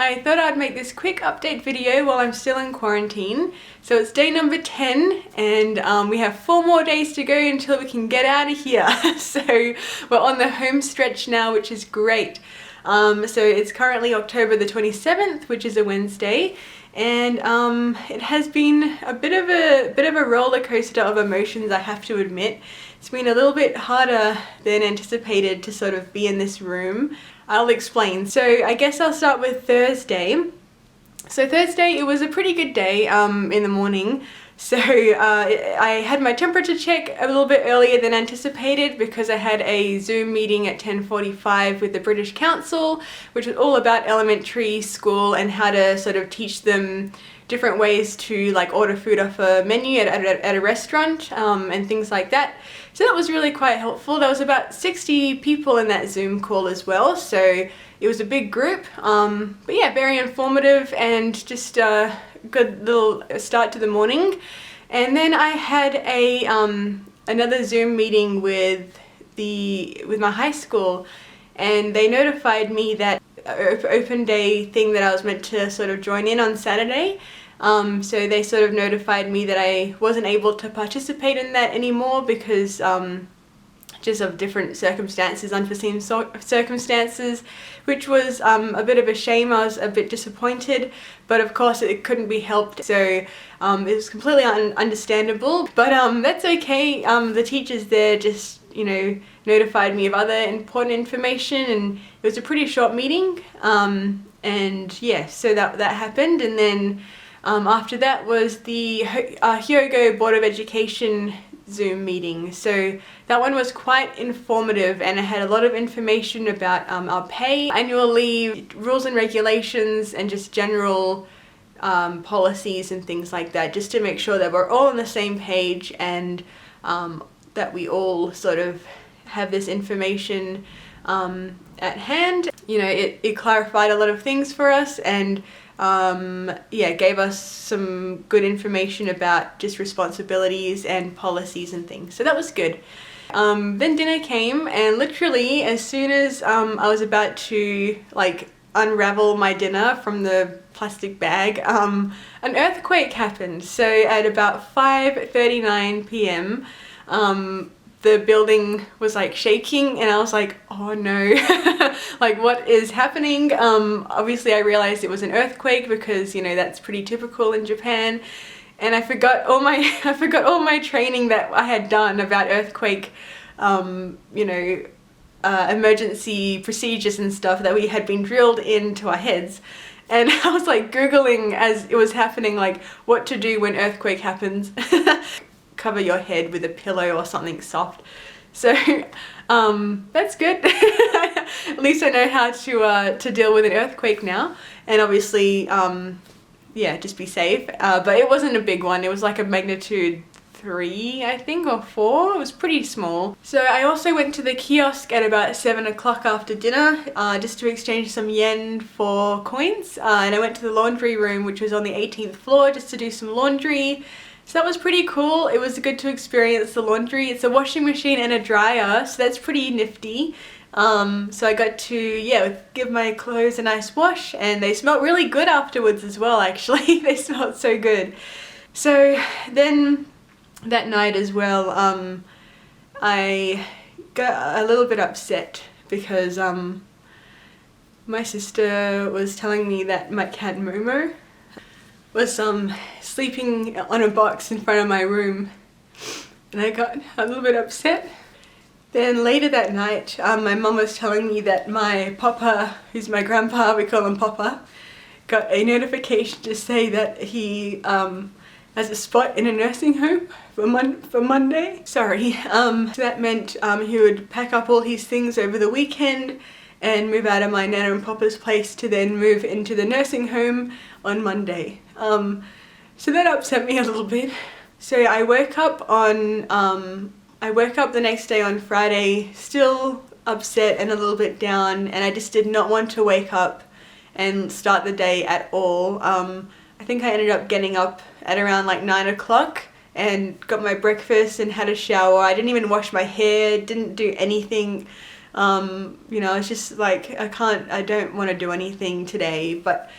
I thought I'd make this quick update video while I'm still in quarantine. So it's day number 10 and we have 4 more days to go until we can get out of here. So we're on the home stretch now, which is great. So it's currently October the 27th, which is a Wednesday, and it has been a bit of a roller coaster of emotions, I have to admit. It's been a little bit harder than anticipated to sort of be in this room. I'll explain. So I guess I'll start with Thursday. So Thursday, it was a pretty good day in the morning. So I had my temperature check a little bit earlier than anticipated because I had a Zoom meeting at 10:45 with the British Council, which was all about elementary school and how to sort of teach them different ways to like order food off a menu at a restaurant and things like that. So that was really quite helpful. There was about 60 people in that Zoom call as well, so it was a big group. But yeah, very informative and just a good little start to the morning. And then I had a another Zoom meeting with my high school, and they notified me that open day thing that I was meant to sort of join in on Saturday. So they sort of notified me that I wasn't able to participate in that anymore because just of different circumstances, unforeseen circumstances, which was a bit of a shame. I was a bit disappointed, but of course it couldn't be helped, so it was completely understandable. But that's okay. The teachers there just, you know, notified me of other important information, and it was a pretty short meeting. And yeah, so that happened, and then after that was the Hyogo Board of Education Zoom meeting. So that one was quite informative, and it had a lot of information about our pay, annual leave, rules and regulations, and just general policies and things like that, just to make sure that we're all on the same page and that we all sort of have this information at hand. You know, it clarified a lot of things for us, and yeah, gave us some good information about just responsibilities and policies and things. So that was good. Then dinner came, and literally as soon as I was about to like unravel my dinner from the plastic bag, an earthquake happened. So at about 5:39 p.m. The building was like shaking, and I was like, oh no, like what is happening? Obviously I realized it was an earthquake because, you know, that's pretty typical in Japan, and I forgot all my training that I had done about earthquake, you know, emergency procedures and stuff that we had been drilled into our heads. And I was like Googling as it was happening, like what to do when earthquake happens. Cover your head with a pillow or something soft. So that's good. At least I know how to deal with an earthquake now, and obviously yeah, just be safe. But it wasn't a big one. It was like a magnitude 3, I think, or 4. It was pretty small. So I also went to the kiosk at about 7 o'clock after dinner just to exchange some yen for coins, and I went to the laundry room, which was on the 18th floor, just to do some laundry. So that was pretty cool. It was good to experience the laundry. It's a washing machine and a dryer, so that's pretty nifty. So I got to, yeah, give my clothes a nice wash, and they smelled really good afterwards as well, actually. They smelled so good. So then that night as well, I got a little bit upset because my sister was telling me that my cat Momo was sleeping on a box in front of my room, and I got a little bit upset. Then later that night, my mum was telling me that my papa, who's my grandpa, we call him Papa, got a notification to say that he has a spot in a nursing home for Monday. Sorry. So that meant he would pack up all his things over the weekend and move out of my Nana and Papa's place to then move into the nursing home on Monday. So that upset me a little bit. So I woke up the next day on Friday still upset and a little bit down, and I just did not want to wake up and start the day at all. I think I ended up getting up at around like 9 o'clock and got my breakfast and had a shower. I didn't even wash my hair, didn't do anything. You know, it's just like, I don't want to do anything today, but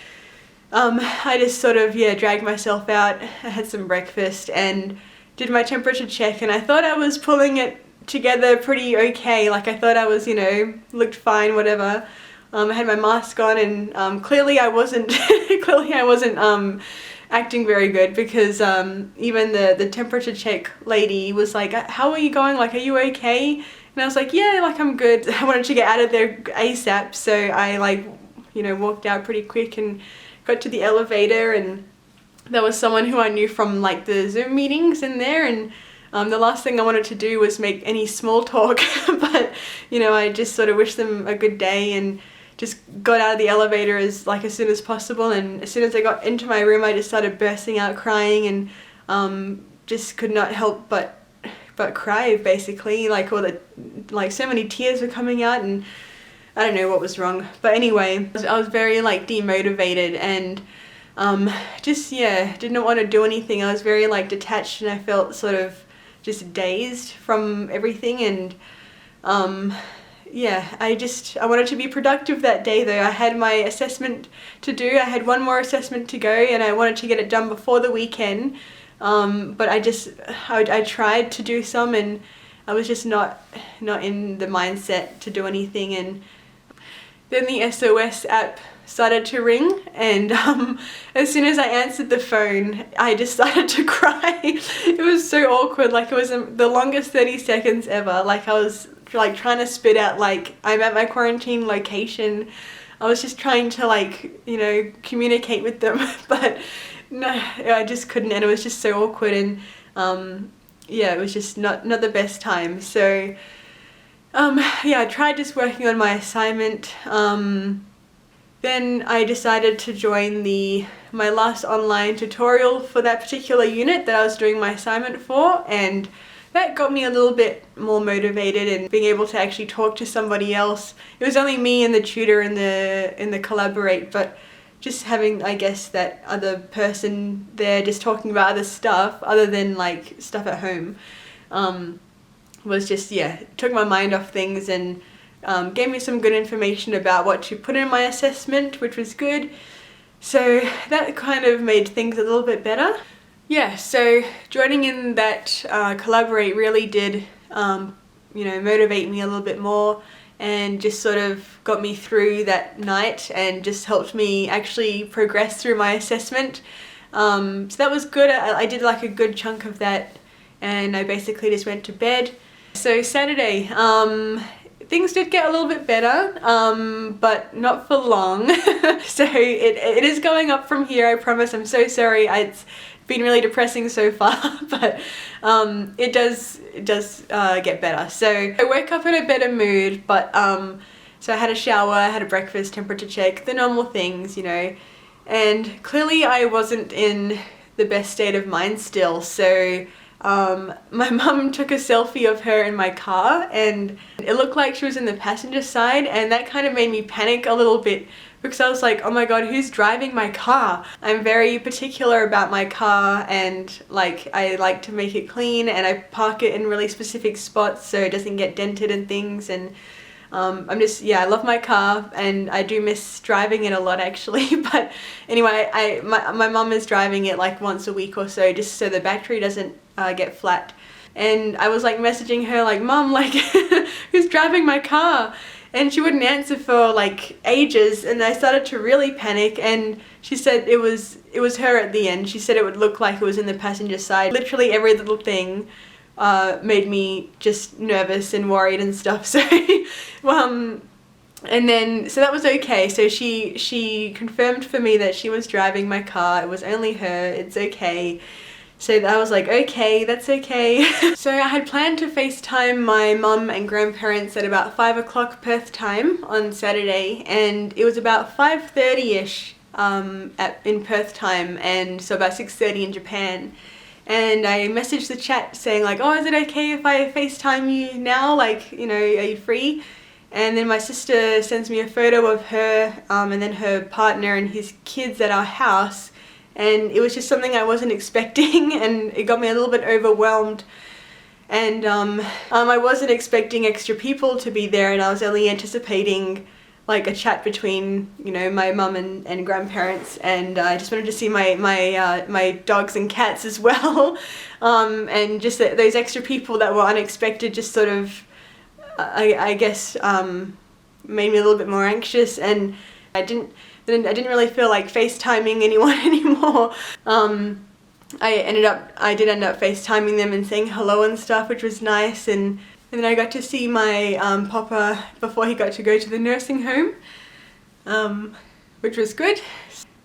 I just sort of, yeah, dragged myself out. I had some breakfast and did my temperature check, and I thought I was pulling it together pretty okay. Like, I thought I was, you know, looked fine, whatever. I had my mask on, and clearly I wasn't acting very good, because even the temperature check lady was like, how are you going? Like, are you okay? And I was like, yeah, like, I'm good. I wanted to get out of there ASAP, so I, like, you know, walked out pretty quick and got to the elevator, and there was someone who I knew from, like, the Zoom meetings in there, and the last thing I wanted to do was make any small talk, but, you know, I just sort of wished them a good day and just got out of the elevator as soon as possible. And as soon as I got into my room, I just started bursting out crying, and just could not help but cry, basically. Like, so many tears were coming out, and I don't know what was wrong. But anyway, I was very, like, demotivated, and just, yeah, didn't want to do anything. I was very, like, detached, and I felt sort of just dazed from everything. And yeah, I wanted to be productive that day, though. I had my assessment to do. I had one more assessment to go, and I wanted to get it done before the weekend. But I tried to do some, and I was just not in the mindset to do anything. And then the SOS app started to ring, and as soon as I answered the phone, I just started to cry. It was so awkward. Like, it was the longest 30 seconds ever. Like, I was, like, trying to spit out, like, I'm at my quarantine location. I was just trying to, like, you know, communicate with them, but no, I just couldn't, and it was just so awkward. And yeah, it was just not the best time. So yeah, I tried just working on my assignment. Then I decided to join my last online tutorial for that particular unit that I was doing my assignment for, and that got me a little bit more motivated and being able to actually talk to somebody else. It was only me and the tutor in the Collaborate, but just having, I guess, that other person there just talking about other stuff other than, like, stuff at home was just, yeah, took my mind off things, and gave me some good information about what to put in my assessment, which was good. So that kind of made things a little bit better. Yeah, so joining in that Collaborate really did, you know, motivate me a little bit more, and just sort of got me through that night, and just helped me actually progress through my assessment. So that was good. I did, like, a good chunk of that, and I basically just went to bed. So Saturday, things did get a little bit better, but not for long. So it is going up from here, I promise. I'm so sorry. It's been really depressing so far, but it does get better. So I woke up in a better mood, but so I had a shower, I had a breakfast, temperature check, the normal things, you know, and clearly I wasn't in the best state of mind still. So my mum took a selfie of her in my car, and it looked like she was in the passenger side, and that kind of made me panic a little bit, because I was like, oh my god, who's driving my car? I'm very particular about my car, and, like, I like to make it clean, and I park it in really specific spots so it doesn't get dented and things. And I'm just, yeah, I love my car, and I do miss driving it a lot, actually. But anyway, my mum is driving it, like, once a week or so, just so the battery doesn't get flat. And I was, like, messaging her, like, Mum, like, who's driving my car? And she wouldn't answer for, like, ages, and I started to really panic. And she said it was her at the end. She said it would look like it was in the passenger side. Literally every little thing made me just nervous and worried and stuff. So and then, so that was okay. So she confirmed for me that she was driving my car. It was only her. It's okay. So I was like, okay, that's okay. So I had planned to FaceTime my mum and grandparents at about 5 o'clock Perth time on Saturday, and it was about 5:30ish in Perth time, and so about 6:30 in Japan. And I messaged the chat saying, like, oh, is it okay if I FaceTime you now? Like, you know, are you free? And then my sister sends me a photo of her and then her partner and his kids at our house. And it was just something I wasn't expecting, and it got me a little bit overwhelmed. And I wasn't expecting extra people to be there, and I was only anticipating like a chat between, you know, my mum and grandparents, and I just wanted to see my dogs and cats as well. And just those extra people that were unexpected just sort of, I guess, made me a little bit more anxious, and I didn't really feel like FaceTiming anyone anymore. I did end up FaceTiming them and saying hello and stuff, which was nice, and then I got to see my papa before he got to go to the nursing home, which was good.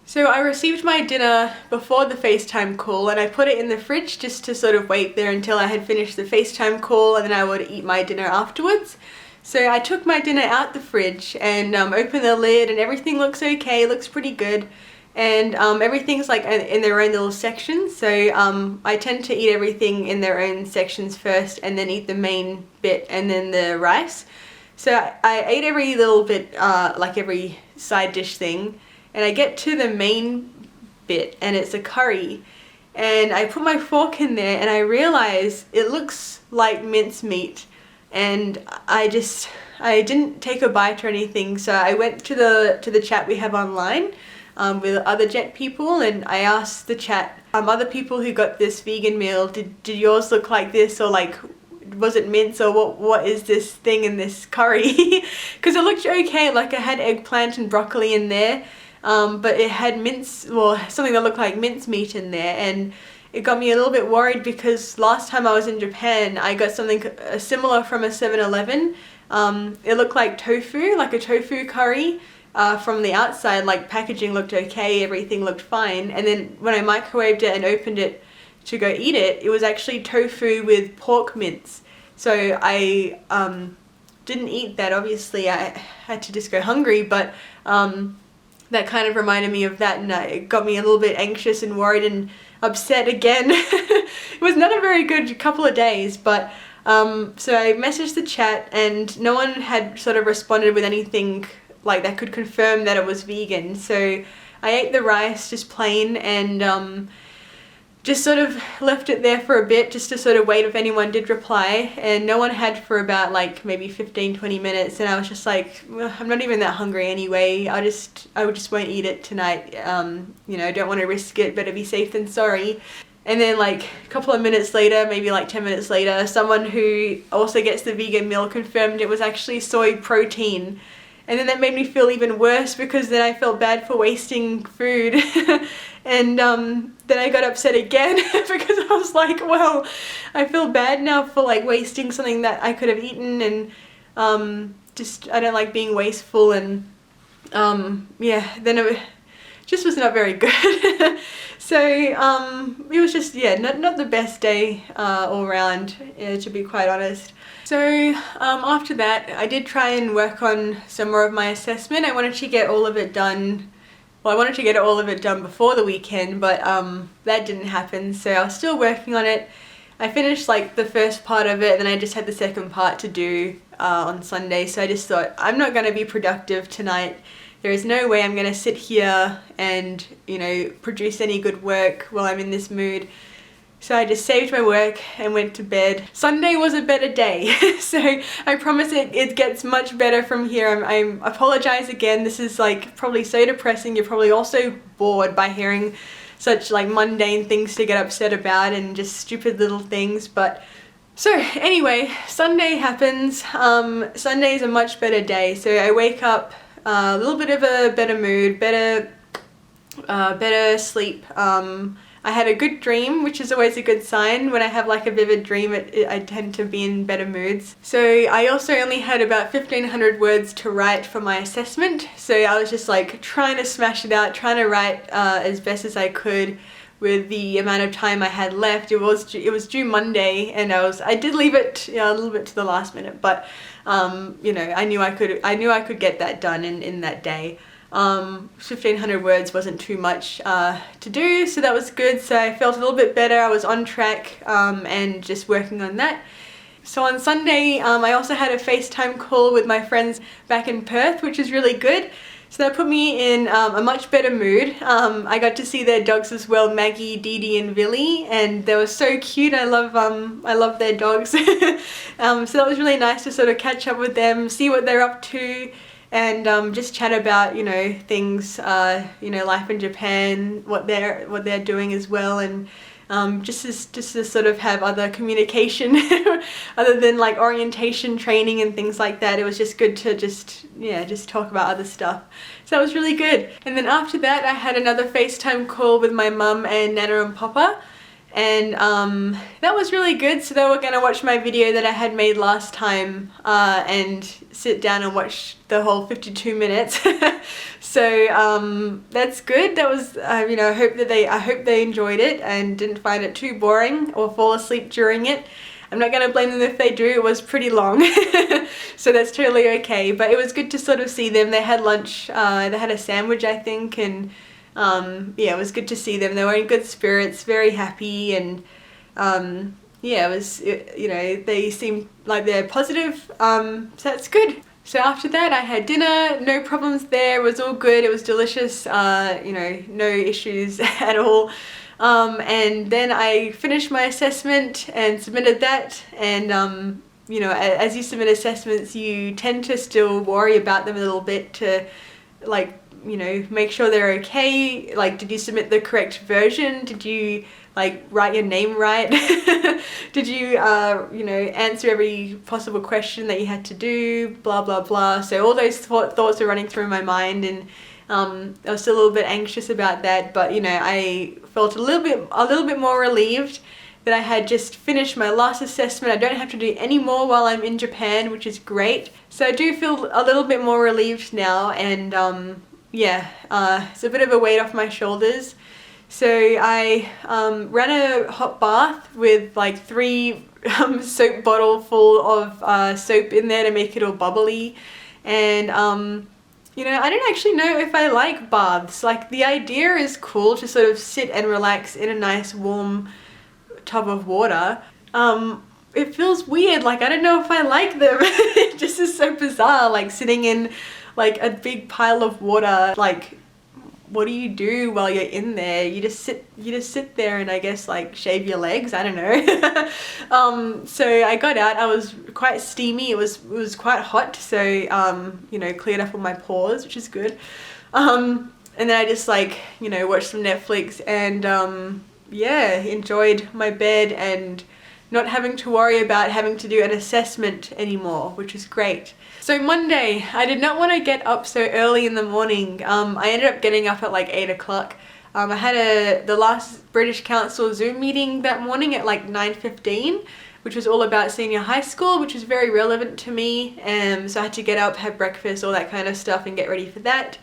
So I received my dinner before the FaceTime call, and I put it in the fridge just to sort of wait there until I had finished the FaceTime call, and then I would eat my dinner afterwards. So I took my dinner out the fridge and opened the lid, and everything looks okay, looks pretty good. And everything's like in their own little sections, so I tend to eat everything in their own sections first and then eat the main bit and then the rice. So I ate every little bit, like every side dish thing, and I get to the main bit and it's a curry, and I put my fork in there and I realize it looks like mincemeat, and I didn't take a bite or anything, so I went to the chat we have online with other Jet people, and I asked the chat, other people who got this vegan meal, did yours look like this, or like was it mince, or what is this thing in this curry? Because it looked okay, like I had eggplant and broccoli in there, but it had something that looked like mincemeat in there, and it got me a little bit worried because last time I was in Japan I got something similar from a 7-Eleven. It looked like tofu, like a tofu curry. From the outside, like packaging looked okay, everything looked fine, and then when I microwaved it and opened it to go eat it, it was actually tofu with pork mince. So I didn't eat that, obviously. I had to just go hungry, but that kind of reminded me of that, and it got me a little bit anxious and worried and upset again. It was not a very good couple of days, but so I messaged the chat and no one had sort of responded with anything like that could confirm that it was vegan. So I ate the rice just plain, and just sort of left it there for a bit just to sort of wait if anyone did reply, and no one had for about like maybe 15-20 minutes, and I was just like, well, I'm not even that hungry anyway, I just won't eat it tonight. You know, don't want to risk it, better be safe than sorry. And then like a couple of minutes later, maybe like 10 minutes later, someone who also gets the vegan meal confirmed it was actually soy protein. And then that made me feel even worse because then I felt bad for wasting food. And then I got upset again because I was like, well, I feel bad now for like wasting something that I could have eaten, and just I don't like being wasteful, and yeah, then it just was not very good. So it was just, yeah, not the best day all around, to be quite honest. So after that, I did try and work on some more of my assessment. I wanted to get all of it done. Well, I wanted to get all of it done before the weekend, but that didn't happen. So I was still working on it. I finished like the first part of it, and then I just had the second part to do on Sunday. So I just thought, I'm not going to be productive tonight. There is no way I'm going to sit here and, you know, produce any good work while I'm in this mood. So I just saved my work and went to bed. Sunday was a better day. So I promise it gets much better from here. I apologize again. This is like probably so depressing. You're probably also bored by hearing such like mundane things to get upset about and just stupid little things. But so anyway, Sunday happens. Sunday is a much better day. So I wake up a little bit of a better mood, better sleep. I had a good dream, which is always a good sign. When I have like a vivid dream, I tend to be in better moods. So I also only had about 1,500 words to write for my assessment. So I was just like trying to smash it out, trying to write as best as I could with the amount of time I had left. It was due Monday, and I did leave it, you know, a little bit to the last minute, but you know, I knew I could get that done in that day. 1,500 words wasn't too much to do, so that was good. So I felt a little bit better. I was on track and just working on that. So on Sunday I also had a FaceTime call with my friends back in Perth, which is really good. So that put me in a much better mood. I got to see their dogs as well, Maggie, Dee Dee and Billy, and they were so cute. I love their dogs. So that was really nice to sort of catch up with them, see what they're up to, and just chat about, you know, things, you know, life in Japan, what they're doing as well, and just to sort of have other communication other than like orientation training and things like that. It was just good to just talk about other stuff. So that was really good. And then after that I had another FaceTime call with my mum and Nana and Papa, and that was really good. So they were going to watch my video that I had made last time and sit down and watch the whole 52 minutes. So that's good. That was you know, I hope they enjoyed it and didn't find it too boring or fall asleep during it. I'm not going to blame them if they do. It was pretty long. So that's totally okay, but it was good to sort of see them. They had lunch, they had a sandwich I think, and yeah, it was good to see them. They were in good spirits, very happy, and yeah, you know, they seemed like they're positive, so that's good. So after that I had dinner, no problems there, it was all good, it was delicious, you know, no issues at all. And then I finished my assessment and submitted that, and you know, as you submit assessments you tend to still worry about them a little bit, to like, you know, make sure they're okay. Like, did you submit the correct version? Did you like write your name right? Did you you know, answer every possible question that you had to do, blah blah blah. So all those thoughts are running through my mind, and I was still a little bit anxious about that, but you know, I felt a little bit more relieved that I had just finished my last assessment. I don't have to do any more while I'm in Japan, which is great. So I do feel a little bit more relieved now, and yeah, it's a bit of a weight off my shoulders. So I ran a hot bath with like 3 soap bottle full of soap in there to make it all bubbly, and you know, I don't actually know if I like baths. Like, the idea is cool to sort of sit and relax in a nice warm tub of water. It feels weird, like I don't know if I like them. It just is so bizarre, like sitting in like a big pile of water. Like, what do you do while you're in there? You just sit there and I guess like shave your legs, I don't know. So I got out, I was quite steamy, it was quite hot, so you know, cleared up all my pores, which is good. And then I just like, you know, watched some Netflix and yeah, enjoyed my bed and not having to worry about having to do an assessment anymore, which is great. So Monday, I did not want to get up so early in the morning. I ended up getting up at like 8 o'clock. I had the last British Council Zoom meeting that morning at like 9:15, which was all about senior high school, which was very relevant to me. So I had to get up, have breakfast, all that kind of stuff, and get ready for that.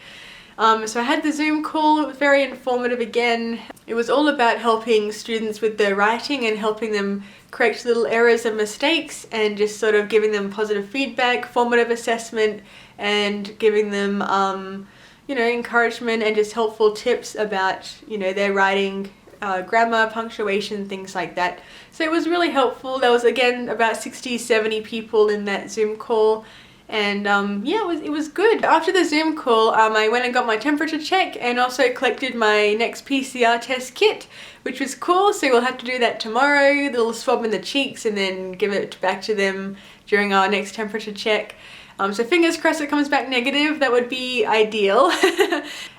So I had the Zoom call. It was very informative again. It was all about helping students with their writing and helping them correct little errors and mistakes, and just sort of giving them positive feedback, formative assessment, and giving them you know, encouragement and just helpful tips about, you know, their writing, grammar, punctuation, things like that. So it was really helpful. There was again about 60-70 people in that Zoom call, and yeah, it was good. After the Zoom call, I went and got my temperature check and also collected my next PCR test kit, which was cool. So we'll have to do that tomorrow, the little swab in the cheeks, and then give it back to them during our next temperature check. So fingers crossed it comes back negative, that would be ideal.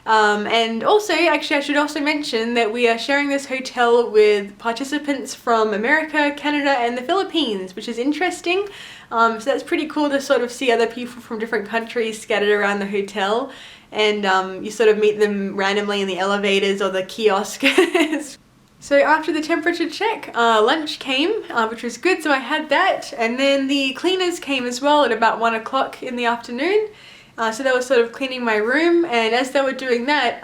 And also, actually I should also mention that we are sharing this hotel with participants from America, Canada and the Philippines, which is interesting. So that's pretty cool to sort of see other people from different countries scattered around the hotel, and you sort of meet them randomly in the elevators or the kiosk. So after the temperature check, lunch came, which was good, so I had that, and then the cleaners came as well at about 1 o'clock in the afternoon. So they were sort of cleaning my room, and as they were doing that,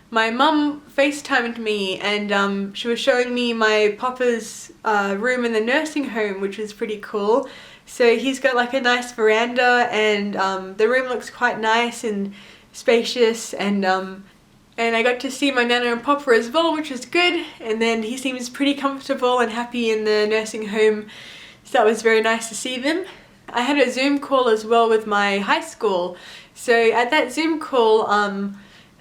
my mum FaceTimed me, and she was showing me my papa's room in the nursing home, which was pretty cool. So he's got like a nice veranda, and the room looks quite nice and spacious, and I got to see my Nana and Papa as well, which was good. And then he seems pretty comfortable and happy in the nursing home, so that was very nice to see them. I had a Zoom call as well with my high school. So at that Zoom call,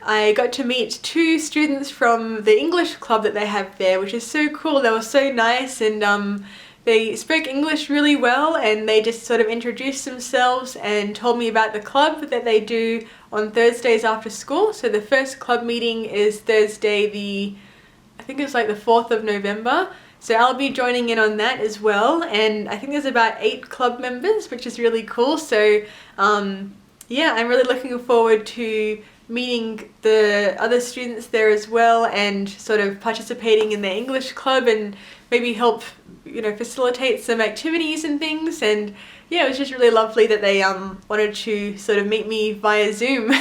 I got to meet 2 students from the English club that they have there, which is so cool. They were so nice, and they spoke English really well, and they just sort of introduced themselves and told me about the club that they do on Thursdays after school. So the first club meeting is Thursday I think it's like the 4th of November. So I'll be joining in on that as well, and I think there's about 8 club members, which is really cool. So yeah, I'm really looking forward to meeting the other students there as well, and sort of participating in the English club and maybe help, you know, facilitate some activities and things. And yeah, it was just really lovely that they wanted to sort of meet me via Zoom.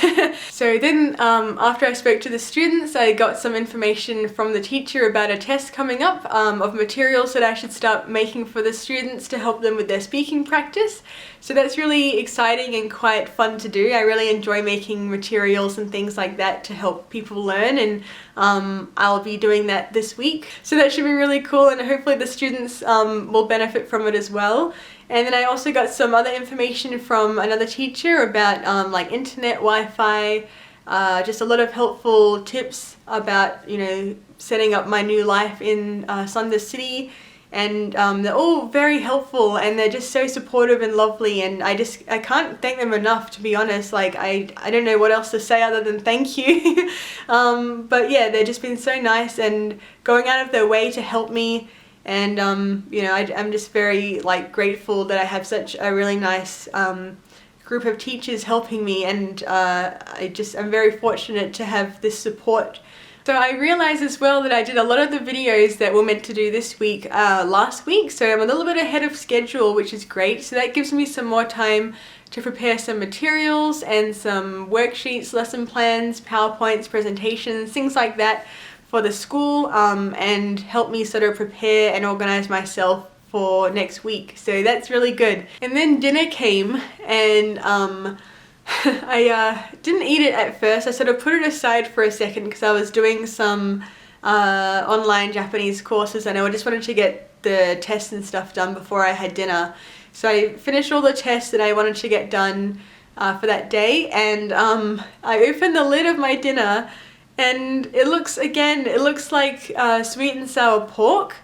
So then after I spoke to the students, I got some information from the teacher about a test coming up of materials that I should start making for the students to help them with their speaking practice. So that's really exciting and quite fun to do. I really enjoy making materials and things like that to help people learn, and I'll be doing that this week. So that should be really cool, and hopefully the students will benefit from it as well. And then I also got some other information from another teacher about like internet, Wi-Fi, just a lot of helpful tips about, you know, setting up my new life in Sunda City. And they're all very helpful, and they're just so supportive and lovely, and I can't thank them enough, to be honest. Like I don't know what else to say other than thank you. But yeah, they've just been so nice and going out of their way to help me. And you know, I'm just very like grateful that I have such a really nice group of teachers helping me, and I'm very fortunate to have this support. So I realized as well that I did a lot of the videos that we're meant to do this week last week, so I'm a little bit ahead of schedule, which is great. So that gives me some more time to prepare some materials and some worksheets, lesson plans, PowerPoints, presentations, things like that for the school, and help me sort of prepare and organize myself for next week. So that's really good. And then dinner came, and I didn't eat it at first. I sort of put it aside for a second because I was doing some online Japanese courses, and I just wanted to get the tests and stuff done before I had dinner. So I finished all the tests that I wanted to get done for that day, and I opened the lid of my dinner, and it looks like sweet and sour pork.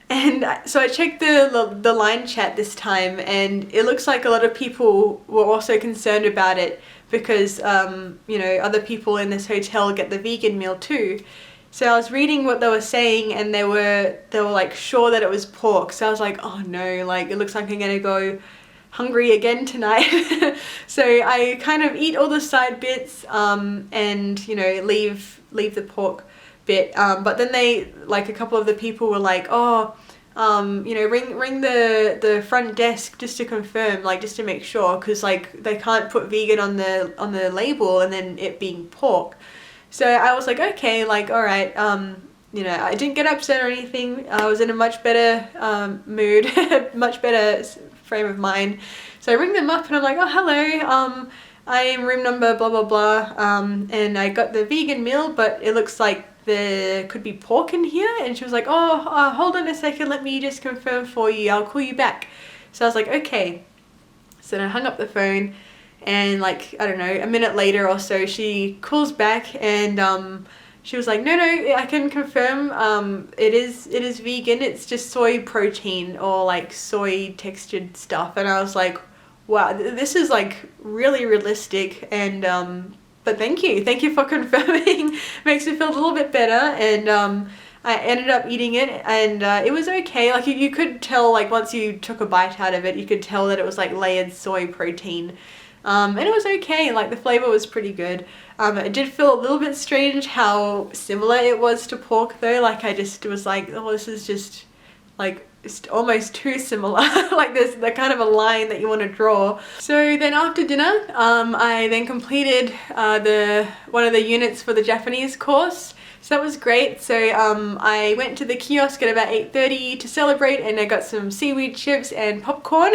And so I checked the line chat this time, and it looks like a lot of people were also concerned about it because you know, other people in this hotel get the vegan meal too. So I was reading what they were saying, and they were like sure that it was pork. So I was like, oh no, like it looks like I'm gonna go hungry again tonight. So I kind of eat all the side bits and, you know, leave the pork bit, but then a couple of the people were like, oh, you know, ring the front desk just to confirm, like just to make sure, because like they can't put vegan on the label and then it being pork. So I was like, okay, like all right, you know, I didn't get upset or anything. I was in a much better mood, much better frame of mind. So I ring them up and I'm like, oh hello, I am room number blah blah blah, and I got the vegan meal, but it looks like there could be pork in here. And she was like, oh, hold on a second, let me just confirm for you, I'll call you back. So I was like, okay. So then I hung up the phone, and like, I don't know, a minute later or so, she calls back, and she was like, no, I can confirm, it is vegan, it's just soy protein or like soy textured stuff. And I was like, wow, this is like really realistic, and but thank you for confirming. Makes me feel a little bit better. And I ended up eating it, and it was okay. Like you could tell, like once you took a bite out of it, you could tell that it was like layered soy protein, and it was okay. Like the flavor was pretty good. It did feel a little bit strange how similar it was to pork though. Like I just was like, oh, this is just like it's almost too similar. Like there's the kind of a line that you want to draw. So then after dinner, I then completed one of the units for the Japanese course. So that was great. So I went to the kiosk at about 8:30 to celebrate, and I got some seaweed chips and popcorn.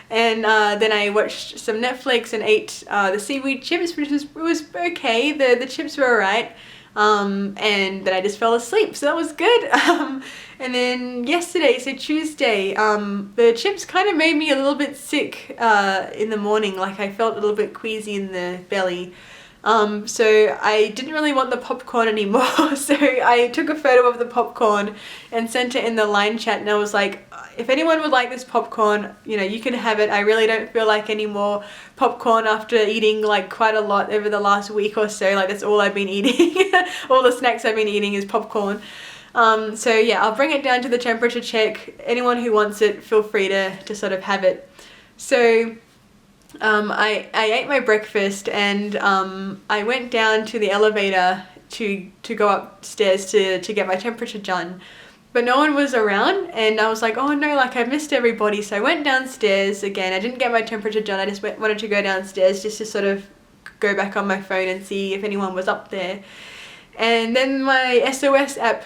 And then I watched some Netflix and ate the seaweed chips, which was okay. The chips were alright. And then I just fell asleep, so that was good. And then yesterday, so Tuesday, the chips kind of made me a little bit sick in the morning. Like I felt a little bit queasy in the belly. So I didn't really want the popcorn anymore. So I took a photo of the popcorn and sent it in the line chat, and I was like, if anyone would like this popcorn, you know, you can have it. I really don't feel like any more popcorn after eating like quite a lot over the last week or so. Like that's all I've been eating. All the snacks I've been eating is popcorn. So yeah, I'll bring it down to the temperature check. Anyone who wants it, feel free to sort of have it. So I ate my breakfast, and I went down to the elevator to go upstairs to get my temperature done. But no one was around, and I was like, oh no, like I missed everybody. So I went downstairs again. I didn't get my temperature done. I just wanted to go downstairs just to sort of go back on my phone and see if anyone was up there. And then my SOS app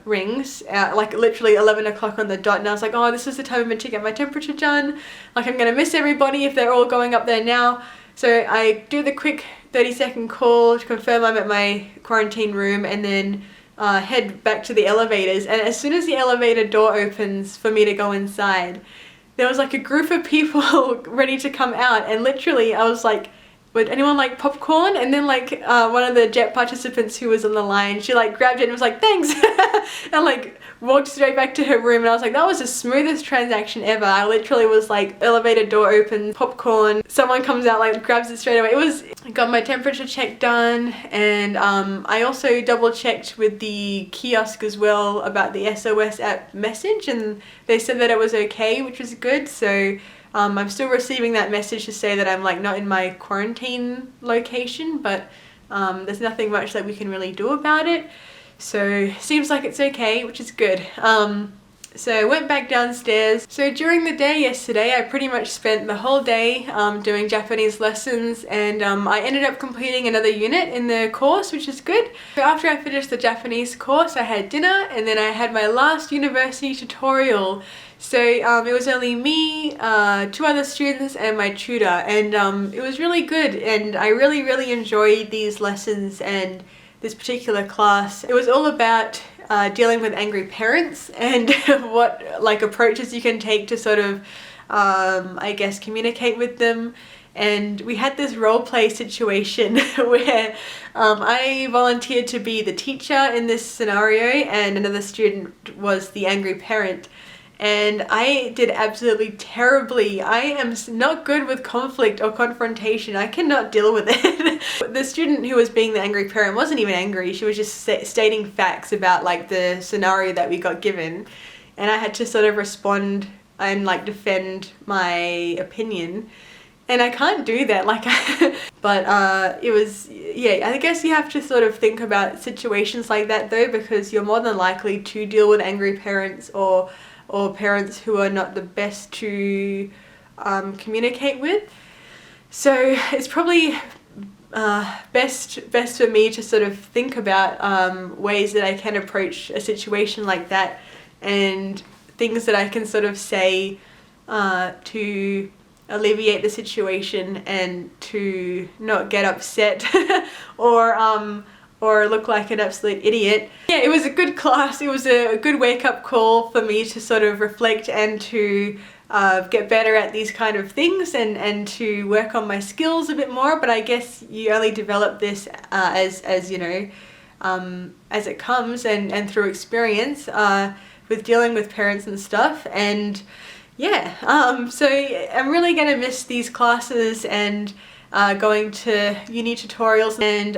rings at like literally 11 o'clock on the dot, and I was like, oh, this is the time I'm meant to get my temperature done. Like I'm gonna miss everybody if they're all going up there now. So I do the quick 30-second call to confirm I'm at my quarantine room, and then head back to the elevators. And as soon as the elevator door opens for me to go inside, there was like a group of people ready to come out, and literally I was like, would anyone like popcorn? And then like one of the jet participants who was on the line, she like grabbed it and was like, thanks, and like walked straight back to her room. And I was like, that was the smoothest transaction ever. I literally was like, elevator door opens, popcorn, someone comes out, like grabs it straight away. I got my temperature check done, and I also double checked with the kiosk as well about the SOS app message, and they said that it was okay, which was good. So I'm still receiving that message to say that I'm like not in my quarantine location, but there's nothing much that we can really do about it. So seems like it's okay, which is good. So I went back downstairs. So during the day yesterday, I pretty much spent the whole day doing Japanese lessons, and I ended up completing another unit in the course, which is good. So after I finished the Japanese course, I had dinner, and then I had my last university tutorial. So it was only me, 2 other students, and my tutor, and it was really good, and I really enjoyed these lessons and this particular class. It was all about dealing with angry parents and what like approaches you can take to sort of I guess communicate with them. And we had this role play situation where I volunteered to be the teacher in this scenario, and another student was the angry parent. And I did absolutely terribly. I am not good with conflict or confrontation. I cannot deal with it. The student who was being the angry parent wasn't even angry. She was just stating facts about like the scenario that we got given. And I had to sort of respond and like defend my opinion. And I can't do that, like, but it was, yeah, I guess you have to sort of think about situations like that though, because you're more than likely to deal with angry parents or parents who are not the best to communicate with. So it's probably best for me to sort of think about ways that I can approach a situation like that, and things that I can sort of say to alleviate the situation and to not get upset or look like an absolute idiot. Yeah, it was a good class. It was a good wake-up call for me to sort of reflect and to get better at these kind of things and to work on my skills a bit more. But I guess you only develop this as you know, as it comes and through experience with dealing with parents and stuff. And yeah, so I'm really gonna miss these classes and going to uni tutorials, and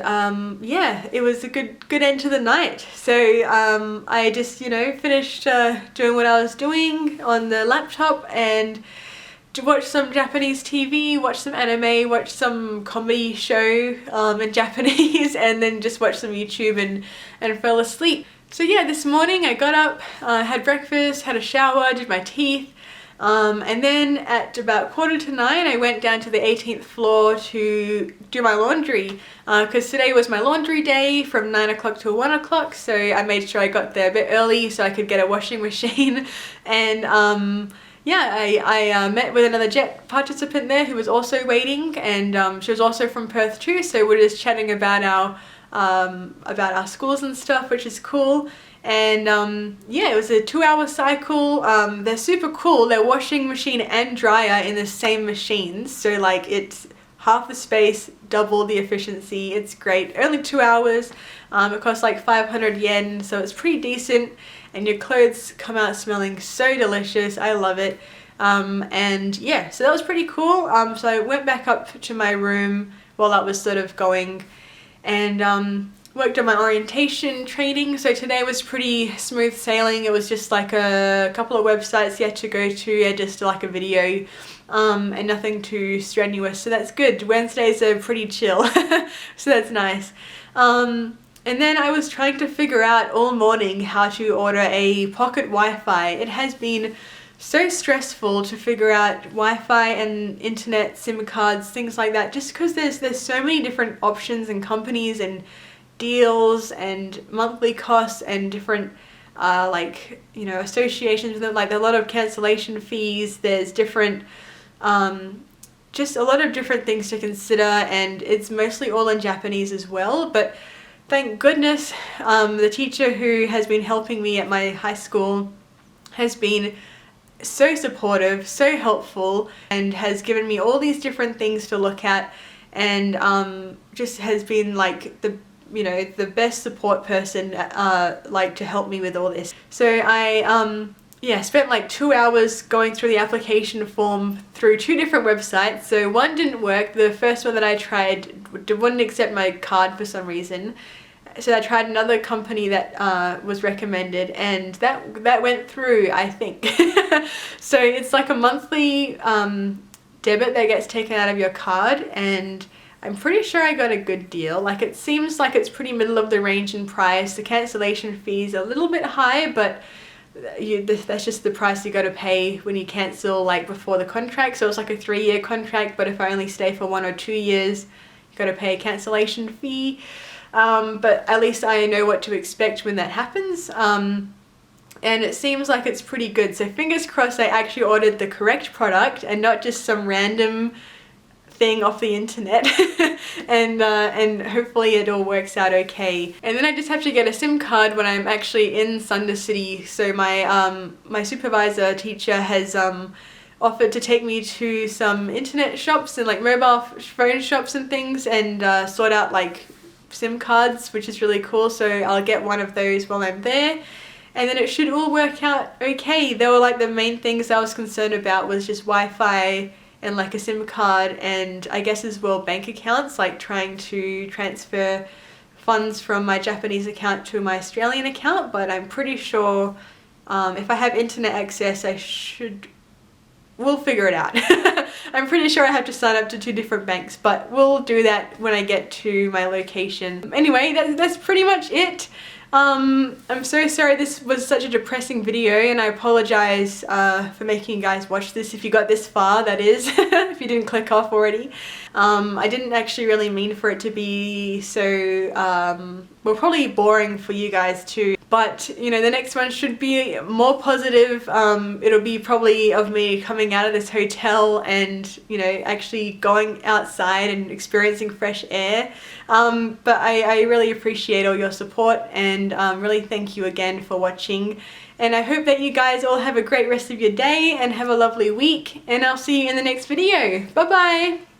yeah, it was a good end to the night. So I just, you know, finished doing what I was doing on the laptop and to watch some Japanese TV, watch some anime, watch some comedy show in Japanese, and then just watch some YouTube and fell asleep. So yeah, this morning I got up, had breakfast, had a shower, did my teeth. And then at about 9:15 I went down to the 18th floor to do my laundry, because today was my laundry day from 9 o'clock to 1 o'clock, so I made sure I got there a bit early so I could get a washing machine. And yeah, I met with another jet participant there who was also waiting, and she was also from Perth too, so we're just chatting about our schools and stuff, which is cool. And yeah, it was a 2-hour cycle. They're super cool. They're washing machine and dryer in the same machines, so like it's half the space, double the efficiency. It's great. Only 2 hours. It costs like 500 yen, so it's pretty decent, and your clothes come out smelling so delicious. I love it. And yeah, so that was pretty cool. So I went back up to my room while that was sort of going, and worked on my orientation training. So today was pretty smooth sailing. It was just like a couple of websites you had to go to, just like a video, and nothing too strenuous, so that's good. Wednesdays are pretty chill, so that's nice. And then I was trying to figure out all morning how to order a pocket Wi-Fi. It has been so stressful to figure out Wi-Fi and internet SIM cards, things like that, just because there's so many different options and companies and deals and monthly costs and different like, you know, associations with it. Like, there are a lot of cancellation fees, there's different just a lot of different things to consider, and it's mostly all in Japanese as well. But thank goodness the teacher who has been helping me at my high school has been so supportive, so helpful, and has given me all these different things to look at, and just has been like the, you know, the best support person like to help me with all this. So I yeah, spent like 2 hours going through the application form through 2 different websites. So one didn't work. The first one that I tried wouldn't accept my card for some reason. So I tried another company that was recommended, and that went through, I think. So it's like a monthly debit that gets taken out of your card, and I'm pretty sure I got a good deal. Like, it seems like it's pretty middle of the range in price. The cancellation fees are a little bit high, but that's just the price you got to pay when you cancel like before the contract. So it's like a 3-year contract, but if I only stay for 1 or 2 years, you got to pay a cancellation fee. But at least I know what to expect when that happens. And it seems like it's pretty good. So fingers crossed I actually ordered the correct product and not just some random thing off the internet. And hopefully it all works out okay. And then I just have to get a SIM card when I'm actually in Sunder City. So my my supervisor teacher has offered to take me to some internet shops and like mobile phone shops and things, and sort out like SIM cards, which is really cool. So I'll get one of those while I'm there, and then it should all work out okay. They were like the main things I was concerned about was just Wi-Fi and like a SIM card, and I guess as well bank accounts, like trying to transfer funds from my Japanese account to my Australian account. But I'm pretty sure if I have internet access, we'll figure it out. I'm pretty sure I have to sign up to 2 different banks, but we'll do that when I get to my location. Anyway, that's pretty much it. I'm so sorry this was such a depressing video, and I apologize for making you guys watch this, if you got this far, that is, if you didn't click off already. I didn't actually really mean for it to be so, well, probably boring for you guys too. But, you know, the next one should be more positive. It'll be probably of me coming out of this hotel and, you know, actually going outside and experiencing fresh air. But I really appreciate all your support, and really thank you again for watching. And I hope that you guys all have a great rest of your day and have a lovely week. And I'll see you in the next video. Bye bye!